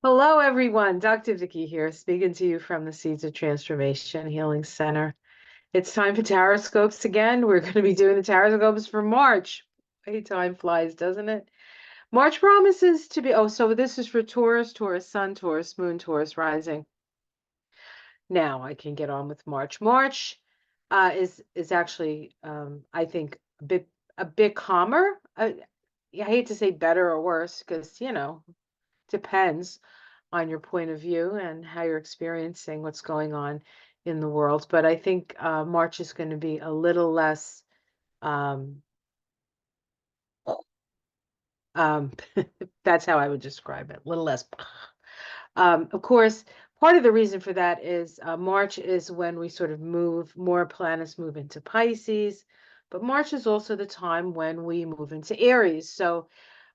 Hello, everyone. Dr. Vicky here, speaking to you from the Seeds of Transformation Healing Center. It's time for Taroscopes again. We're going to be doing the Taroscopes for March. Hey, time flies, doesn't it? March promises to be, so this is for Taurus, Taurus Sun, Taurus Moon, Taurus Rising. Now I can get on with March. March is actually, I think, a bit calmer. I hate to say better or worse because, depends on your point of view and how you're experiencing what's going on in the world. But I think March is going to be a little less, um, um, that's how I would describe it, a little less. Of course, part of the reason for that is March is when we sort of more planets move into Pisces, but March is also the time when we move into Aries. So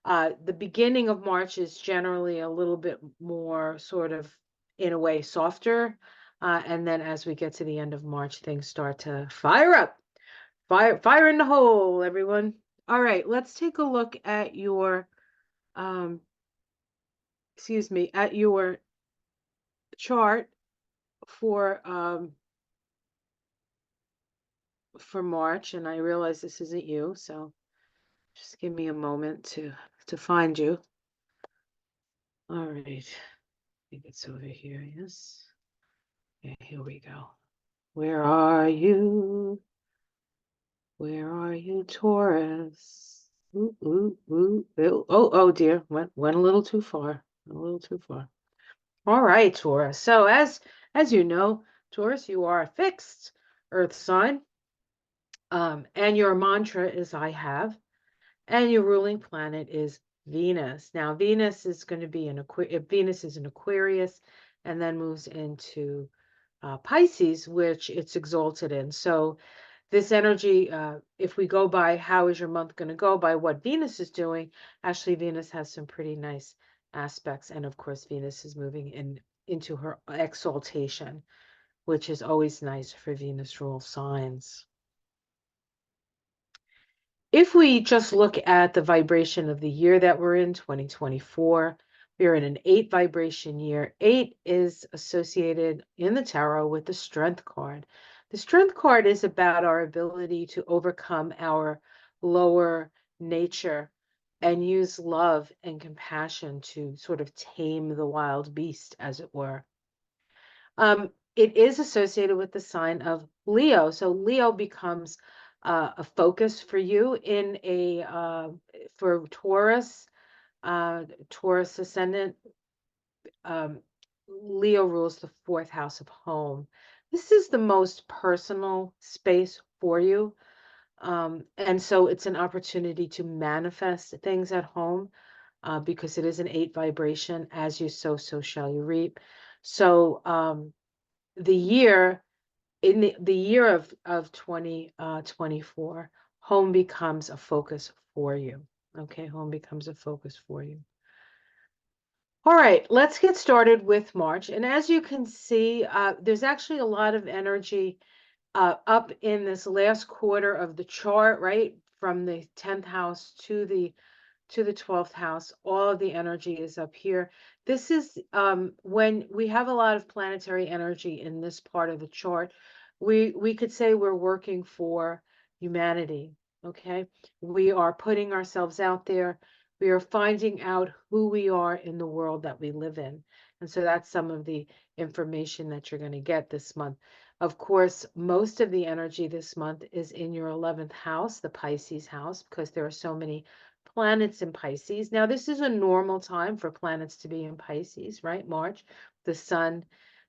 the beginning of March is generally a little bit more sort of, in a way, softer. And then as we get to the end of March, things start to fire up. Fire in the hole, everyone. All right, let's take a look at um, at your chart for March. And I realize this isn't you, so just give me a moment to find you. All right, I think it's over here. Yes. Yeah, here we go. Where are you? Where are you, Taurus? Ooh, ooh, ooh, ooh. Oh dear. Went a little too far. A little too far. All right, Taurus. So as you know, Taurus, you are a fixed earth sign. And your mantra is I have, and your ruling planet is Venus. Now, Venus is going to be Venus is in Aquarius and then moves into Pisces, which it's exalted in. So this energy, if we go by how is your month going to go by what Venus is doing, actually Venus has some pretty nice aspects. And of course, Venus is moving into her exaltation, which is always nice for Venus rule signs. If we just look at the vibration of the year that we're in, 2024, we're in an 8 vibration year. 8 is associated in the tarot with the Strength card. The Strength card is about our ability to overcome our lower nature and use love and compassion to sort of tame the wild beast, as it were. It is associated with the sign of Leo. So Leo becomes a focus for you for Taurus, Taurus ascendant. Leo rules the 4th house of home. This is the most personal space for you. And so it's an opportunity to manifest things at home because it is an 8 vibration. As you sow, so shall you reap. So the year in the year of 2024, home becomes a focus for you. Okay, home becomes a focus for you. All right, let's get started with March. And as you can see, there's actually a lot of energy up in this last quarter of the chart, right? From the 10th house to the 12th house, all of the energy is up here. This is when we have a lot of planetary energy in this part of the chart. We could say we're working for humanity, okay? We are putting ourselves out there. We are finding out who we are in the world that we live in. And so that's some of the information that you're going to get this month. Of course, most of the energy this month is in your 11th house, the Pisces house, because there are so many planets in Pisces. Now, this is a normal time for planets to be in Pisces, right? March, the Sun,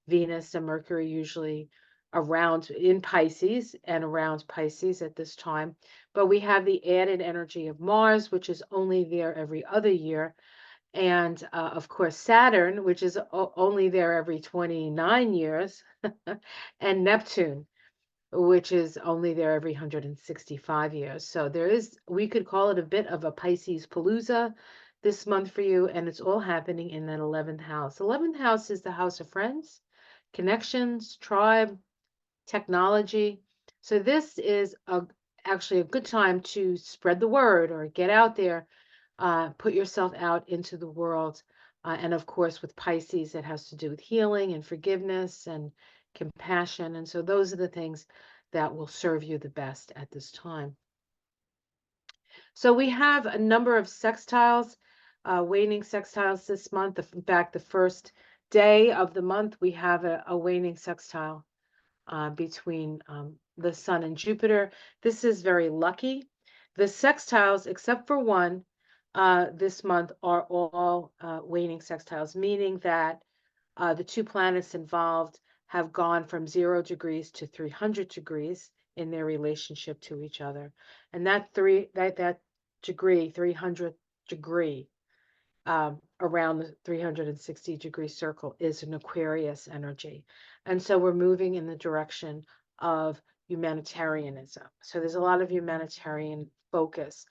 Venus, and Mercury usually around in Pisces and around Pisces at this time. But we have the added energy of Mars, which is only there every other year. And of course, Saturn, which is only there every 29 years, and Neptune, which is only there every 165 years. So we could call it a bit of a Pisces palooza this month for you, and it's all happening in that 11th house. 11th house is the house of friends, connections, tribe, technology. So this is actually a good time to spread the word or get out there, put yourself out into the world And of course, with Pisces, it has to do with healing and forgiveness and compassion. And so those are the things that will serve you the best at this time. So we have a number of sextiles, waning sextiles this month. In fact, the first day of the month, we have a waning sextile between the Sun and Jupiter. This is very lucky. The sextiles, except for one, this month are all waning sextiles, meaning that the two planets involved have gone from 0 degrees to 300 degrees in their relationship to each other. And that 300 degree around the 360-degree circle is an Aquarius energy. And so we're moving in the direction of humanitarianism. So there's a lot of humanitarian focus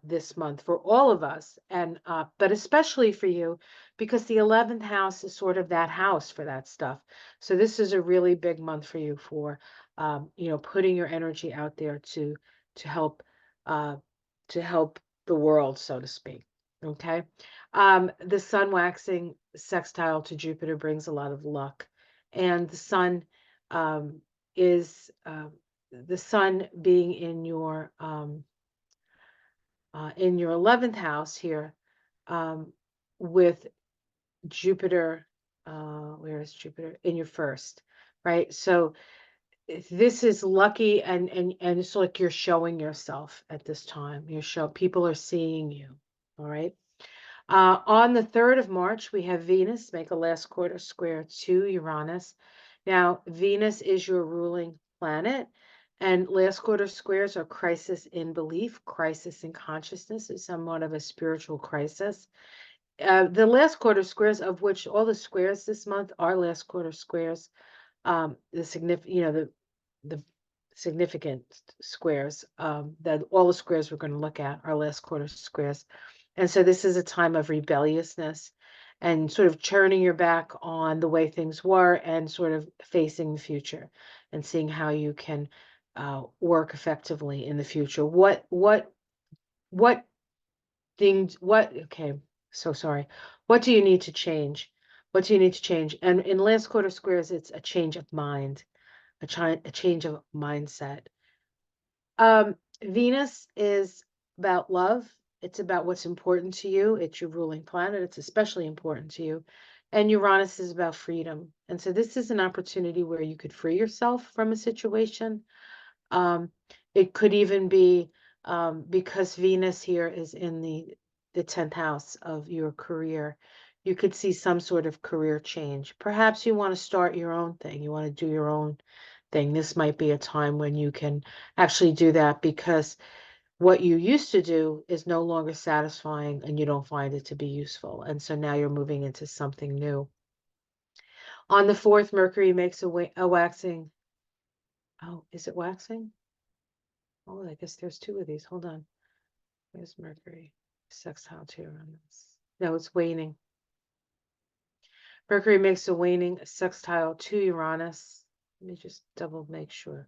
this month for all of us, and but especially for you, because the 11th house is sort of that house for that stuff. So this is a really big month for you for putting your energy out there to help uh, to help the world, so to speak. Okay. The Sun waxing sextile to Jupiter brings a lot of luck, and the Sun um, is the Sun being in your 11th house here with Jupiter. Where is Jupiter? In your first, right? So this is lucky, and it's like you're showing yourself at this time. People are seeing you. All right. On the 3rd of March, we have Venus make a last quarter square to Uranus. Now, Venus is your ruling planet, and last quarter squares are crisis in belief, crisis in consciousness, is somewhat of a spiritual crisis. The last quarter squares, of which all the squares this month are last quarter squares, the significant squares, that all the squares we're going to look at are last quarter squares. And so this is a time of rebelliousness and sort of turning your back on the way things were and sort of facing the future and seeing how you can work effectively in the future. What things, okay, so sorry. What do you need to change? What do you need to change? And in last quarter squares, it's a change of mind, a change of mindset. Venus is about love. It's about what's important to you. It's your ruling planet. It's especially important to you. And Uranus is about freedom. And so this is an opportunity where you could free yourself from a situation. It could even be because Venus here is in the 10th house of your career. You could see some sort of career change. Perhaps you want to start your own thing. You want to do your own thing. This might be a time when you can actually do that, because what you used to do is no longer satisfying and you don't find it to be useful. And so now you're moving into something new. On the 4th, Mercury makes a waxing. Oh, is it waxing? Oh, I guess there's two of these. Hold on. Where's Mercury? Sextile to Uranus. No, it's waning. Mercury makes a waning sextile to Uranus. Let me just double make sure.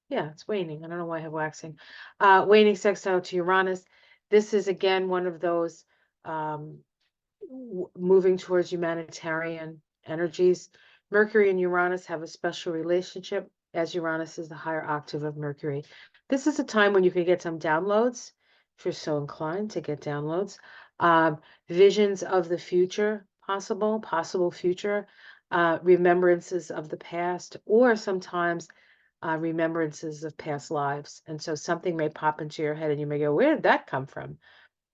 Yeah, it's waning. I don't know why I have waxing. Waning sextile to Uranus. This is again one of those moving towards humanitarian energies. Mercury and Uranus have a special relationship, as Uranus is the higher octave of Mercury. This is a time when you can get some downloads, if you're so inclined to get downloads. Visions of the future, possible future, remembrances of the past, or sometimes remembrances of past lives. And so something may pop into your head and you may go, where did that come from?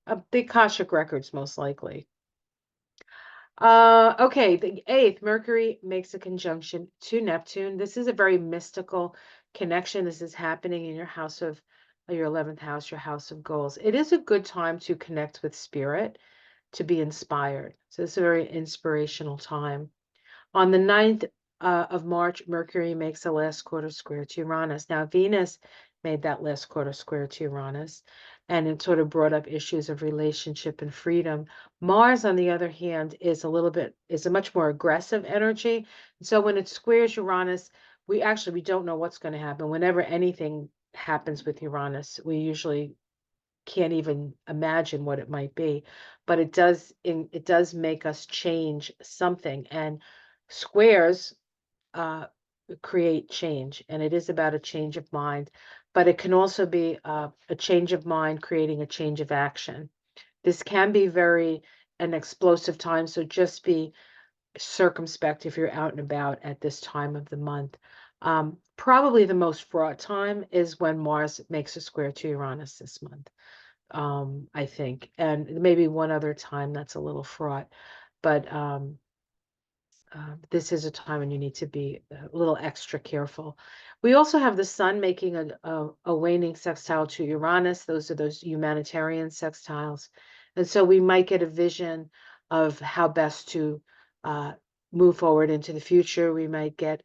The Akashic records, most likely. Okay, the 8th, Mercury makes a conjunction to Neptune. This is a very mystical connection. This is happening in your house of your 11th house, your house of goals. It is a good time to connect with spirit, to be inspired. So it's a very inspirational time. On the 9th of March, Mercury makes a last quarter square to Uranus. Now, Venus made that last quarter square to Uranus, and it sort of brought up issues of relationship and freedom. Mars, on the other hand, is a much more aggressive energy. So when it squares Uranus, we don't know what's going to happen. Whenever anything happens with Uranus, we usually can't even imagine what it might be, but it does make us change something. And squares create change, and it is about a change of mind, but it can also be a change of mind creating a change of action. This can be very an explosive time, so just be circumspect if you're out and about at this time of the month. Probably the most fraught time is when Mars makes a square to Uranus this month, I think, and maybe one other time that's a little fraught, but this is a time when you need to be a little extra careful. We also have the sun making a waning sextile to Uranus. Those are those humanitarian sextiles. And so we might get a vision of how best to uh, move forward into the future. We might get,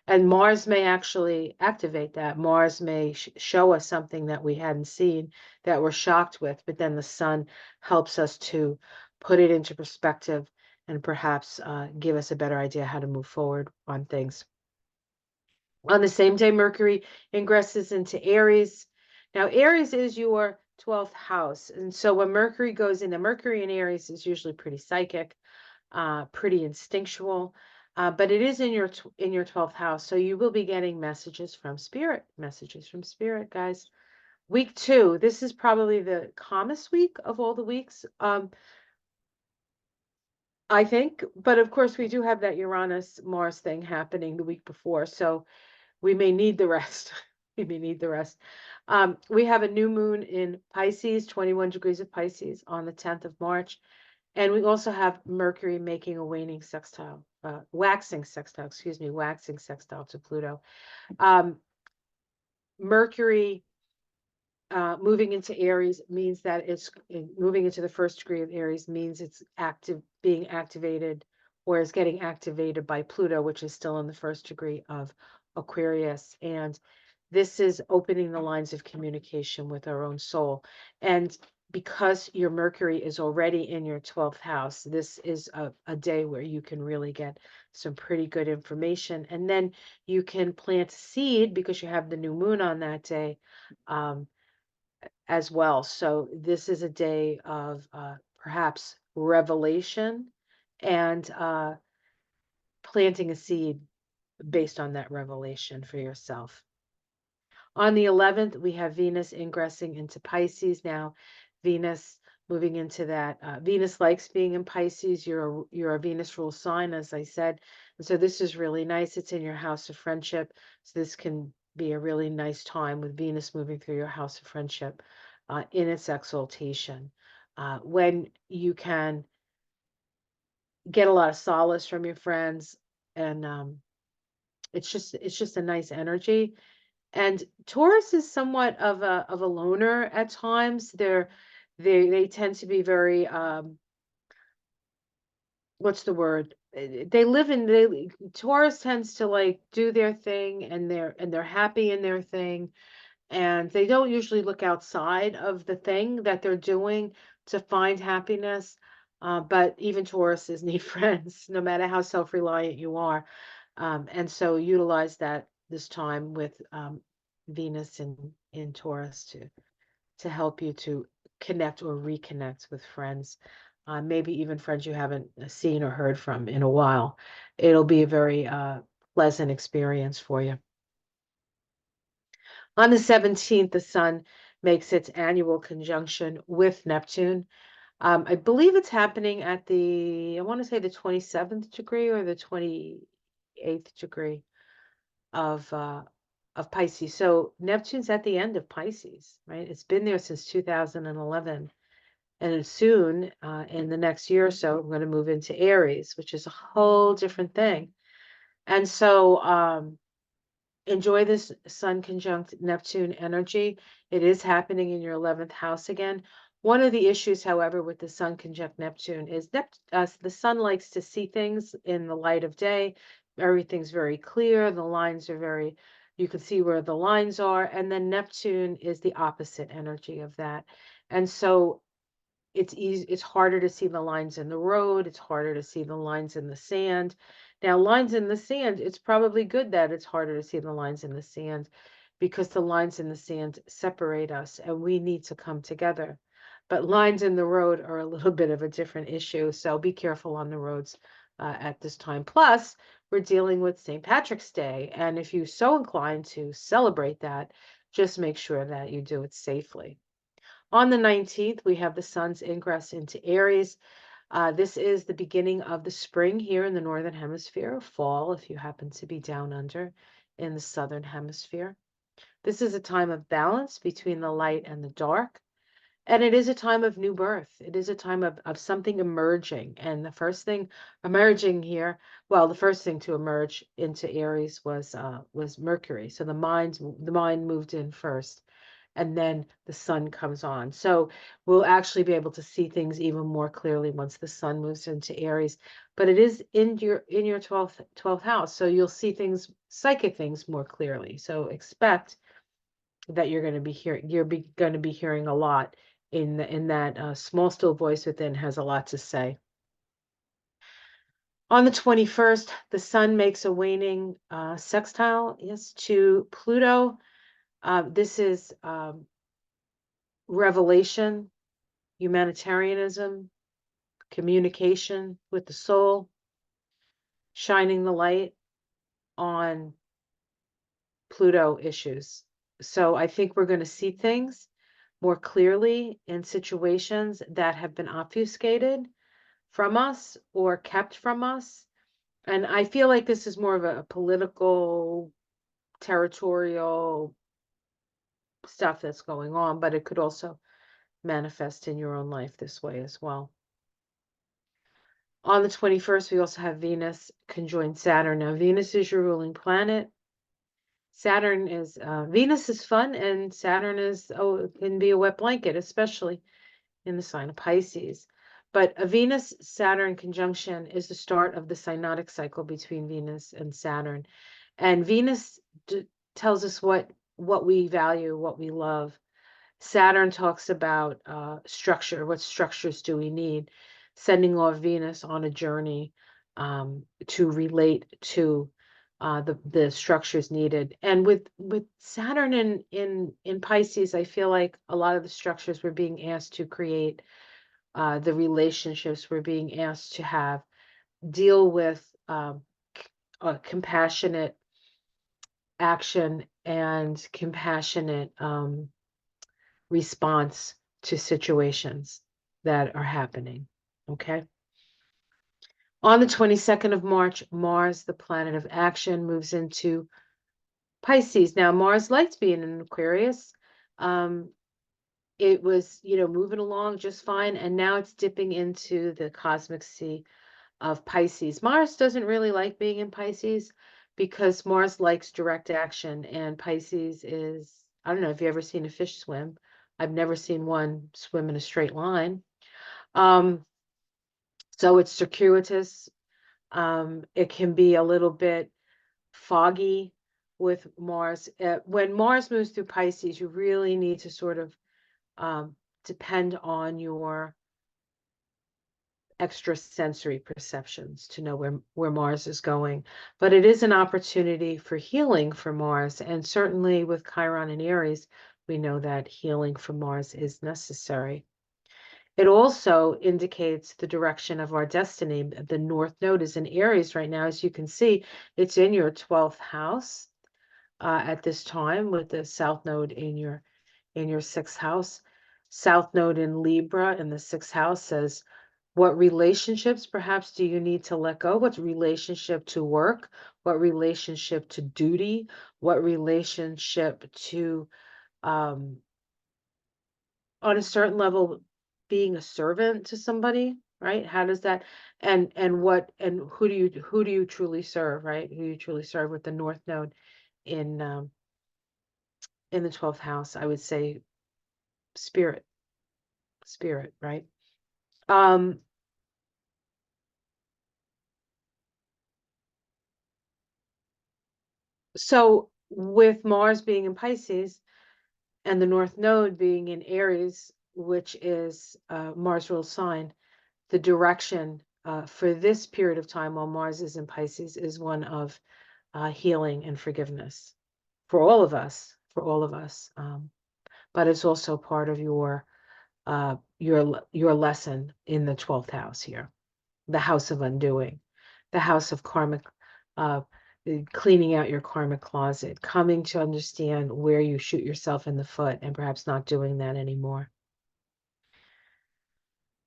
and Mars may actually activate that. Mars may show us something that we hadn't seen that we're shocked with, but then the sun helps us to put it into perspective and perhaps give us a better idea how to move forward on things. On the same day, Mercury ingresses into Aries. Now, Aries is your 12th house. And so when Mercury goes into Mercury in Aries is usually pretty psychic, pretty instinctual, but it is in your 12th house. So you will be getting messages from spirit, guys. Week 2, this is probably the calmest week of all the weeks. I think, but of course we do have that Uranus Mars thing happening the week before, so we may need the rest. We may need the rest. We have a new moon in Pisces, 21 degrees of Pisces on the 10th of March. And we also have Mercury making a waxing sextile to Pluto. Mercury moving into Aries means that it's moving into the first degree of Aries means it's being activated, or is getting activated by Pluto, which is still in the first degree of Aquarius. And this is opening the lines of communication with our own soul. And because your Mercury is already in your 12th house, this is a day where you can really get some pretty good information. And then you can plant a seed because you have the new moon on that day. As well. So this is a day of perhaps revelation and planting a seed based on that revelation for yourself. On the 11th, we have Venus ingressing into Pisces. Now, Venus moving into that. Venus likes being in Pisces. You're a Venus rule sign, as I said. And so this is really nice. It's in your house of friendship. So this can be a really nice time with Venus moving through your house of friendship in its exaltation. When you can get a lot of solace from your friends, and it's just a nice energy. And Taurus is somewhat of a loner at times. They tend to be very what's the word? Taurus tends to like do their thing, and they're happy in their thing, and they don't usually look outside of the thing that they're doing to find happiness. But even Tauruses need friends, no matter how self-reliant you are. And so utilize that this time with Venus in Taurus to help you to connect or reconnect with friends, maybe even friends you haven't seen or heard from in a while. It'll be a very pleasant experience for you. On the 17th, the sun makes its annual conjunction with Neptune. I believe it's happening at I want to say the 27th degree or the 28th degree of Pisces. So Neptune's at the end of Pisces, right? It's been there since 2011. And soon, in the next year or so, we're going to move into Aries, which is a whole different thing. And so enjoy this sun conjunct Neptune energy. It is happening in your 11th house again. One of the issues, however, with the sun conjunct Neptune is the sun likes to see things in the light of day. Everything's very clear. The lines are you can see where the lines are. And then Neptune is the opposite energy of that. And so it's harder to see the lines in the road. It's harder to see the lines in the sand. Now, lines in the sand, it's probably good that it's harder to see the lines in the sand because the lines in the sand separate us and we need to come together. But lines in the road are a little bit of a different issue. So be careful on the roads at this time. Plus, we're dealing with St. Patrick's Day. And if you're so inclined to celebrate that, just make sure that you do it safely. On the 19th, we have the sun's ingress into Aries. This is the beginning of the spring here in the Northern Hemisphere, fall if you happen to be down under in the Southern Hemisphere. This is a time of balance between the light and the dark. And it is a time of new birth. It is a time of something emerging. And the first thing emerging here, well, the first thing to emerge into Aries was Mercury. So the mind moved in first, and then the sun comes on. So we'll actually be able to see things even more clearly once the sun moves into Aries. But it is in your 12th house. So you'll see things, psychic things more clearly. So expect that you're going to be hearing, going to be hearing a lot in that small still voice within has a lot to say. On the 21st, the sun makes a waning sextile, yes, to Pluto. This is revelation, humanitarianism, communication with the soul, shining the light on Pluto issues. So I think we're going to see things more clearly in situations that have been obfuscated from us or kept from us. And I feel like this is more of a political, territorial stuff that's going on, but it could also manifest in your own life this way as well. On the 21st, we also have Venus conjoined Saturn. Now, Venus is your ruling planet. Saturn is, Venus is fun, and Saturn is, can be a wet blanket, especially in the sign of Pisces. But a Venus-Saturn conjunction is the start of the synodic cycle between Venus and Saturn. And Venus tells us what we value, what we love. Saturn talks about structure. What structures do we need? Sending off Venus on a journey to relate to the structures needed. And with Saturn in Pisces, I feel like a lot of the structures we're being asked to create, the relationships we're being asked to have, deal with compassionate action and compassionate response to situations that are happening. Okay. On the 22nd of March, Mars, the planet of action, moves into Pisces. Now, Mars liked being in Aquarius. It was, moving along just fine. And now it's dipping into the cosmic sea of Pisces. Mars doesn't really like being in Pisces because Mars likes direct action. And Pisces is, I don't know if you've ever seen a fish swim. I've never seen one swim in a straight line. So it's circuitous. It can be a little bit foggy with Mars. When Mars moves through Pisces, you really need to sort of depend on your extrasensory perceptions to know where Mars is going. But it is an opportunity for healing for Mars. And certainly with Chiron and Aries, we know that healing for Mars is necessary. It also indicates the direction of our destiny. The North Node is in Aries right now. As you can see, it's in your 12th house at this time, with the South Node in your 6th house. South Node in Libra in the 6th house says, what relationships perhaps do you need to let go? What relationship to work? What relationship to duty? What relationship to, on a certain level, being a servant to somebody, right? How does that, and who do you truly serve, right? Who you truly serve with the North Node in the 12th house, I would say spirit, right? So with Mars being in Pisces and the North Node being in Aries, which is Mars ruled sign, the direction for this period of time while Mars is in Pisces is one of healing and forgiveness for all of us, for all of us. But it's also part of your lesson in the 12th house here, the house of undoing, the house of karmic, uh, cleaning out your karmic closet, coming to understand where you shoot yourself in the foot and perhaps not doing that anymore.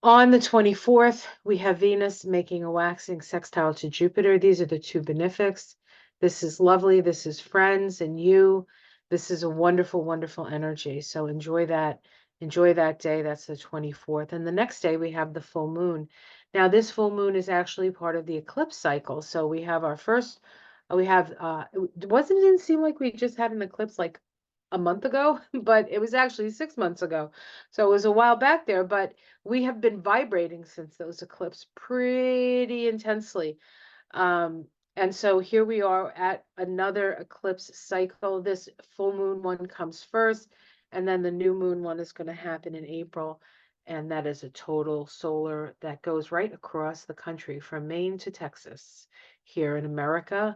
On the 24th, we have Venus making a waxing sextile to Jupiter. These are the two benefics. This is lovely. This is friends and you. This is a wonderful, wonderful energy. So enjoy that. Enjoy that day. That's the 24th. And the next day, we have the full moon. Now, this full moon is actually part of the eclipse cycle. So we have our first, it didn't seem like we just had an eclipse like a month ago, but it was actually 6 months ago. So it was a while back there, but we have been vibrating since those eclipses pretty intensely. And so here we are at another eclipse cycle. This full moon one comes first, and then the new moon one is going to happen in April. And that is a total solar that goes right across the country from Maine to Texas here in America,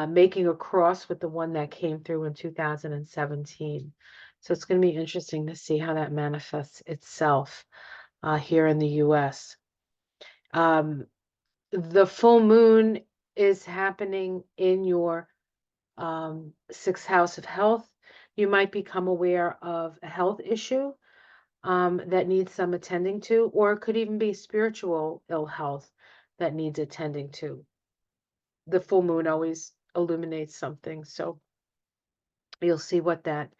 making a cross with the one that came through in 2017. So it's going to be interesting to see how that manifests itself here in the US. The full moon is happening in your sixth house of health. You might become aware of a health issue that needs some attending to, or it could even be spiritual ill health that needs attending to. The full moon always illuminates something, so you'll see what that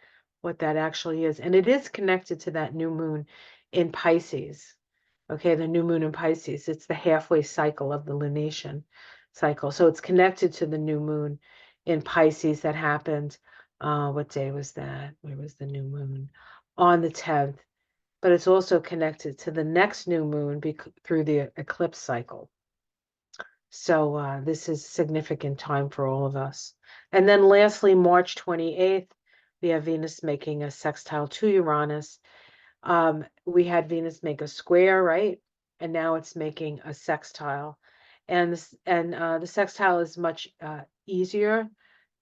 actually is. And it is connected to that new moon in Pisces. Okay, the new moon in Pisces. It's the halfway cycle of the lunation cycle. So it's connected to the new moon in Pisces that happened. What day was that? Where was the new moon? On the 10th. But it's also connected to the next new moon through the eclipse cycle. So this is significant time for all of us. And then lastly, March 28th, we have Venus making a sextile to Uranus. We had Venus make a square, right? And now it's making a sextile. And the sextile is much easier.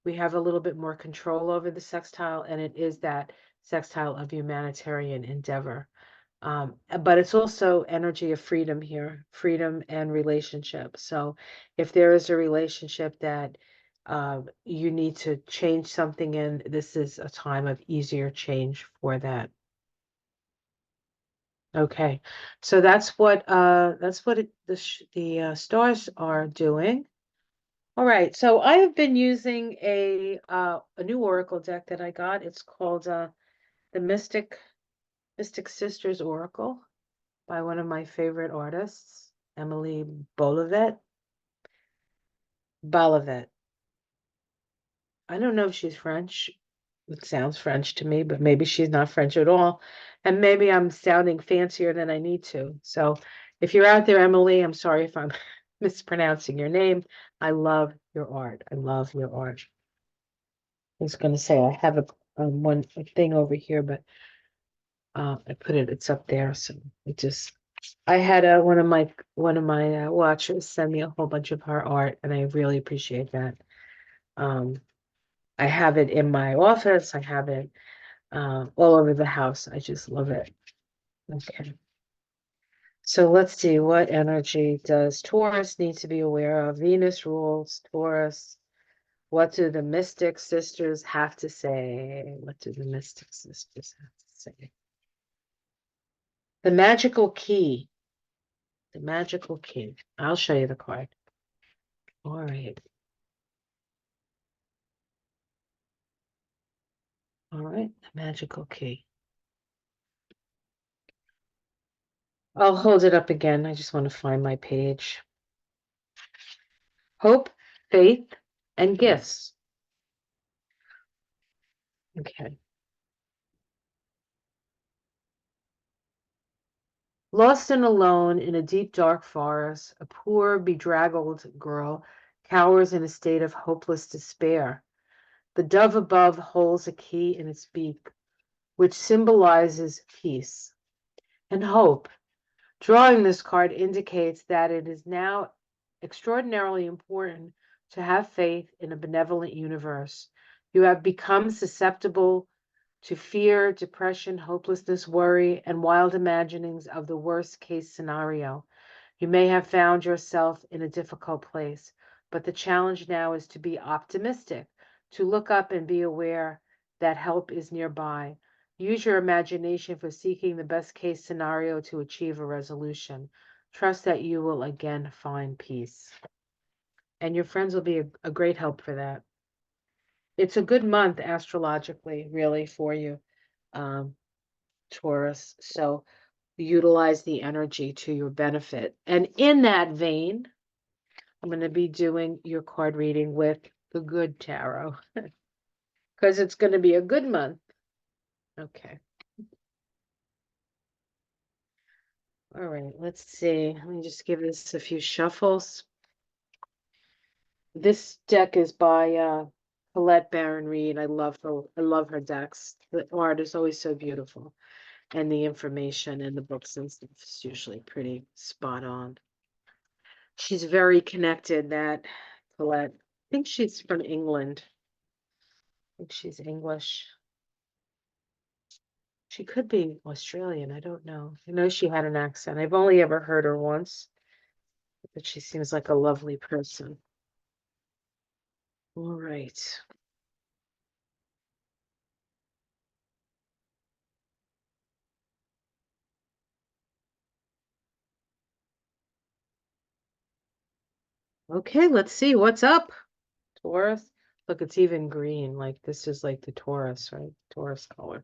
We have a little bit more control over the sextile, and it is that sextile of humanitarian endeavor. But it's also energy of freedom here, freedom and relationship. So if there is a relationship that you need to change something in, this is a time of easier change for that. Okay, so that's what the stars are doing. All right, so I have been using a new oracle deck that I got. It's called the Mystic Sisters Oracle by one of my favorite artists, Emily Bolivet. Bolivet. I don't know if she's French. It sounds French to me, but maybe she's not French at all. And maybe I'm sounding fancier than I need to. So if you're out there, Emily, I'm sorry if I'm mispronouncing your name. I love your art. I love your art. I was going to say I have a thing over here, but I put it. It's up there, so it just. I had one of my watchers send me a whole bunch of her art, and I really appreciate that. I have it in my office. I have it all over the house. I just love it. Okay. So let's see, what energy does Taurus need to be aware of? Venus rules Taurus. What do the Mystic Sisters have to say? What do the Mystic Sisters have to say? The magical key. The magical key. I'll show you the card. All right. All right, the magical key. I'll hold it up again. I just want to find my page. Hope, faith, and gifts. Okay. Lost and alone in a deep, dark forest, a poor, bedraggled girl cowers in a state of hopeless despair. The dove above holds a key in its beak, which symbolizes peace and hope. Drawing this card indicates that it is now extraordinarily important to have faith in a benevolent universe, You have become susceptible to fear, depression, hopelessness, worry, and wild imaginings of the worst case scenario. You may have found yourself in a difficult place, but the challenge now is to be optimistic, to look up and be aware that help is nearby. Use your imagination for seeking the best case scenario to achieve a resolution. Trust that you will again find peace. And your friends will be a great help for that. It's a good month astrologically, really, for you, um, Taurus. So utilize the energy to your benefit. And in that vein, I'm going to be doing your card reading with the good tarot because it's going to be a good month. Okay. All right. Let's see. Let me just give this a few shuffles. This deck is by Colette Baron Reed. I love her. I love her decks. The art is always so beautiful, and the information in the books and stuff is usually pretty spot on. She's very connected, that Colette. I think she's from England. I think she's English. She could be Australian. I don't know. I know she had an accent. I've only ever heard her once, but she seems like a lovely person. All right. Okay, let's see what's up. Taurus. Look, it's even green. Like this is like the Taurus, right? Taurus color.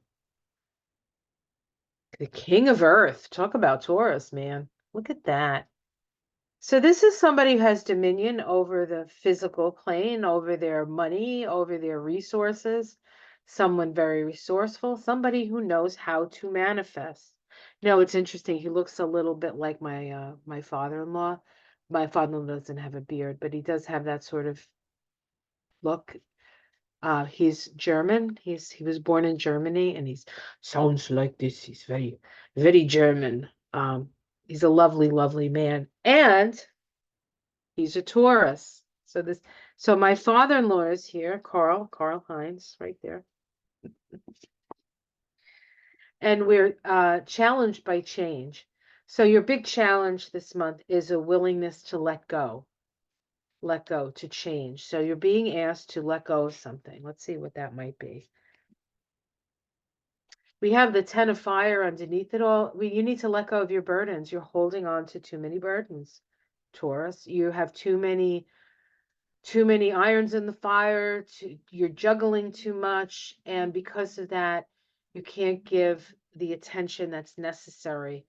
The King of Earth. Talk about Taurus, man. Look at that. So this is somebody who has dominion over the physical plane, over their money, over their resources. Someone very resourceful, somebody who knows how to manifest. No, it's interesting. He looks a little bit like my father-in-law. My father-in-law doesn't have a beard, but he does have that sort of look. He's German. He was born in Germany, and he's sounds like this. He's very, very German. He's a lovely, lovely man, and he's a Taurus. So my father-in-law is here, Carl Heinz, right there, and we're challenged by change. So your big challenge this month is a willingness to let go, to change. So you're being asked to let go of something. Let's see what that might be. We have the Ten of Fire underneath it all. You need to let go of your burdens. You're holding on to too many burdens, Taurus. You have too many irons in the fire, you're juggling too much, and because of that, you can't give the attention that's necessary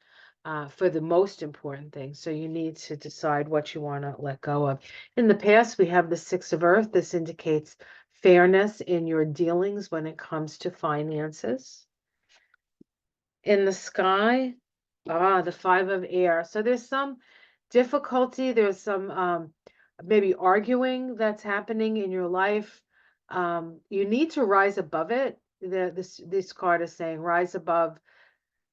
for the most important thing. So you need to decide what you want to let go of. In the past, we have the Six of Earth. This indicates fairness in your dealings when it comes to finances. In the sky, the Five of Air. So there's some difficulty, there's some maybe arguing that's happening in your life. You need to rise above it. This card is saying rise above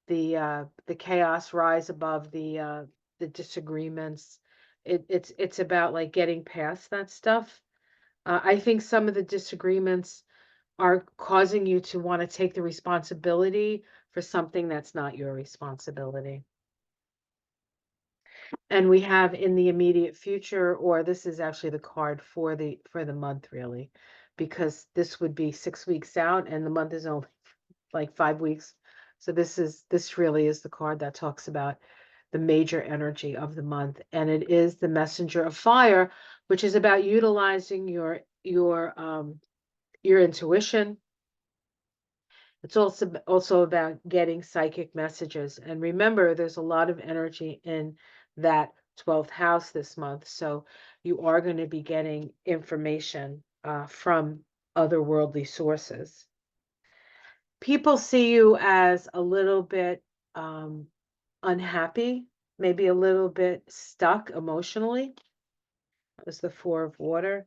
the chaos, rise above the disagreements. It's about like getting past that stuff. I think some of the disagreements are causing you to want to take the responsibility for something that's not your responsibility. And we have in the immediate future, or this is actually the card for the month, really, because this would be 6 weeks out and the month is only like 5 weeks. So this really is the card that talks about the major energy of the month, and it is the Messenger of Fire, which is about utilizing your intuition. It's also about getting psychic messages. And remember, there's a lot of energy in that 12th house this month. So you are going to be getting information from otherworldly sources. People see you as a little bit unhappy, maybe a little bit stuck emotionally. That was the Four of Water.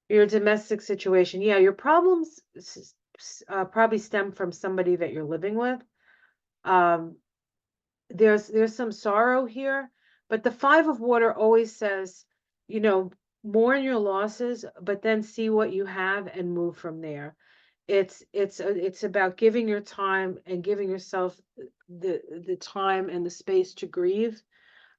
Your domestic situation. Yeah, your problems probably stem from somebody that you're living with. Um, there's some sorrow here, but the Five of Water always says, you know, mourn your losses, but then see what you have and move from there. It's about giving your time and giving yourself the time and the space to grieve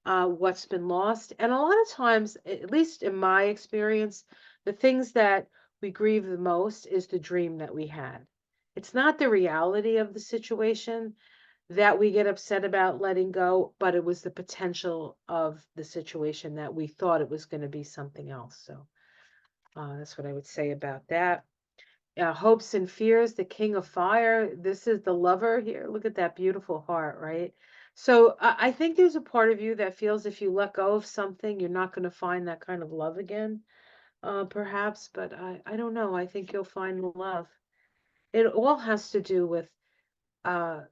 what's been lost. And a lot of times, at least in my experience, the things that we grieve the most is the dream that we had. It's not the reality of the situation that we get upset about letting go, but it was the potential of the situation that we thought it was going to be something else. So that's what I would say about that. Hopes and fears, the king of fire. This is the lover here. Look at that beautiful heart, right? So I think there's a part of you that feels if you let go of something, you're not going to find that kind of love again, perhaps. But I don't know. I think you'll find love. It all has to do with uh,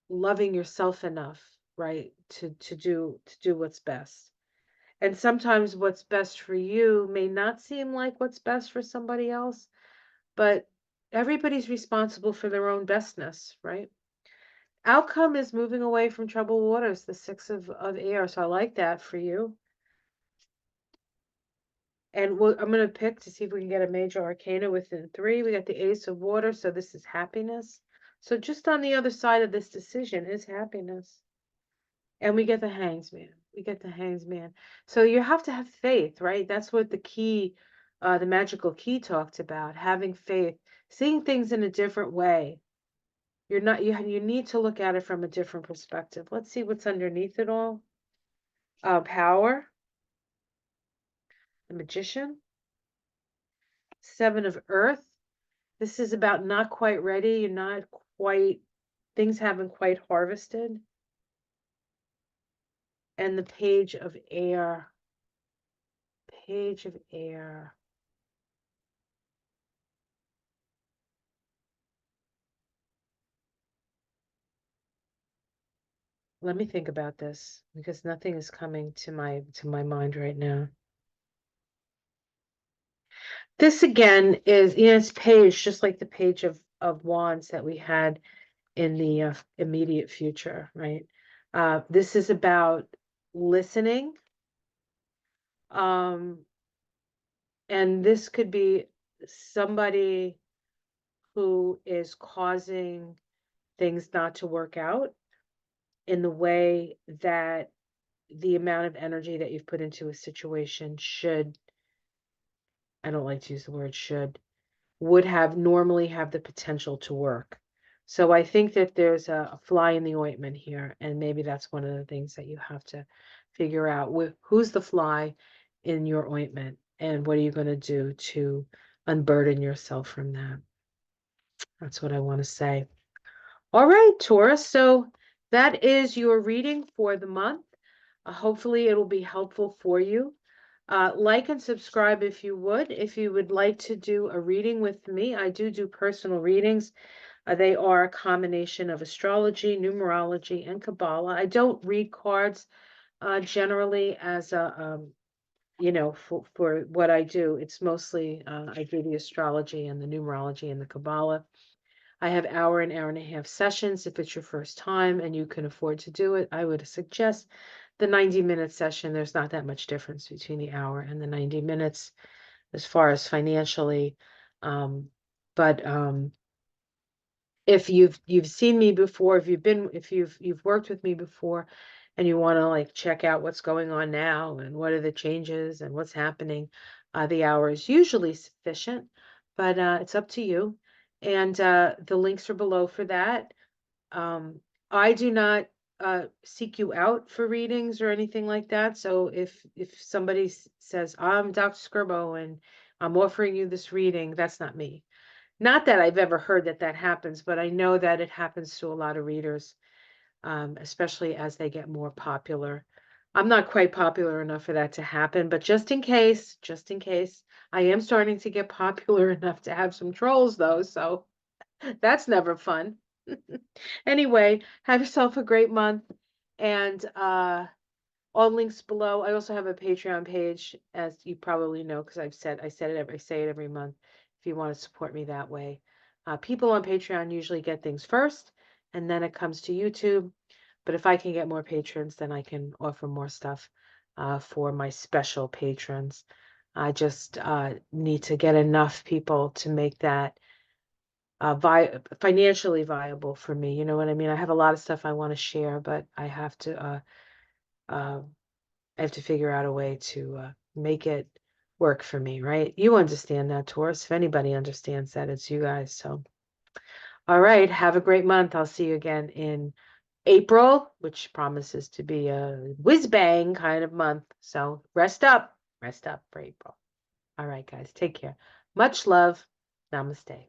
loving yourself enough, right, to do what's best. And sometimes what's best for you may not seem like what's best for somebody else, but everybody's responsible for their own bestness, right? Outcome is moving away from troubled waters, the six of air. So I like that for you. And I'm going to pick to see if we can get a major arcana within three. We got the ace of water. So this is happiness. So just on the other side of this decision is happiness. And we get the hangsman. We get the hangsman. So you have to have faith, right? That's what the key, the magical key talked about, having faith, seeing things in a different way. You're not, you need to look at it from a different perspective. Let's see what's underneath it all. Power, the magician, seven of earth. This is about not quite ready. You're not quite, things haven't quite harvested. And the page of air, page of air. Let me think about this because nothing is coming to my mind right now. This again is, it's page just like the page of wands that we had in the immediate future, right? This is about listening. Um, and this could be somebody who is causing things not to work out in the way that the amount of energy that you've put into a situation should, I don't like to use the word should, would have normally have the potential to work. So I think that there's a fly in the ointment here, and maybe that's one of the things that you have to figure out. Who's the fly in your ointment, and what are you going to do to unburden yourself from that? That's what I want to say. All right, Taurus. So that is your reading for the month. Hopefully, it'll be helpful for you. Like and subscribe if you would. If you would like to do a reading with me, I do personal readings. They are a combination of astrology, numerology, and Kabbalah. I don't read cards generally as a, for what I do. It's mostly I do the astrology and the numerology and the Kabbalah. I have hour and a half sessions. If it's your first time and you can afford to do it, I would suggest the 90-minute session. There's not that much difference between the hour and the 90 minutes as far as financially. But if you've seen me before, if you've worked with me before and you want to like check out what's going on now and what are the changes and what's happening, the hour is usually sufficient, but it's up to you. And the links are below for that. Um, I do not seek you out for readings or anything like that. So if somebody says, I'm Dr. Skirbo and I'm offering you this reading, that's not me. Not that I've ever heard that that happens, but I know that it happens to a lot of readers, especially as they get more popular. I'm not quite popular enough for that to happen, but just in case, I am starting to get popular enough to have some trolls though, so that's never fun. Anyway, have yourself a great month, and all links below. I also have a Patreon page, as you probably know, because I say it every month. If you want to support me that way, people on Patreon usually get things first, and then it comes to YouTube. But if I can get more patrons, then I can offer more stuff for my special patrons. I just need to get enough people to make that financially viable for me. You know what I mean? I have a lot of stuff I want to share, but uh, I have to figure out a way to make it work for me, right? You understand that, Taurus. If anybody understands that, it's you guys. So, all right, have a great month. I'll see you again in April, which promises to be a whiz bang kind of month. So, rest up for April. All right, guys, take care. Much love. Namaste.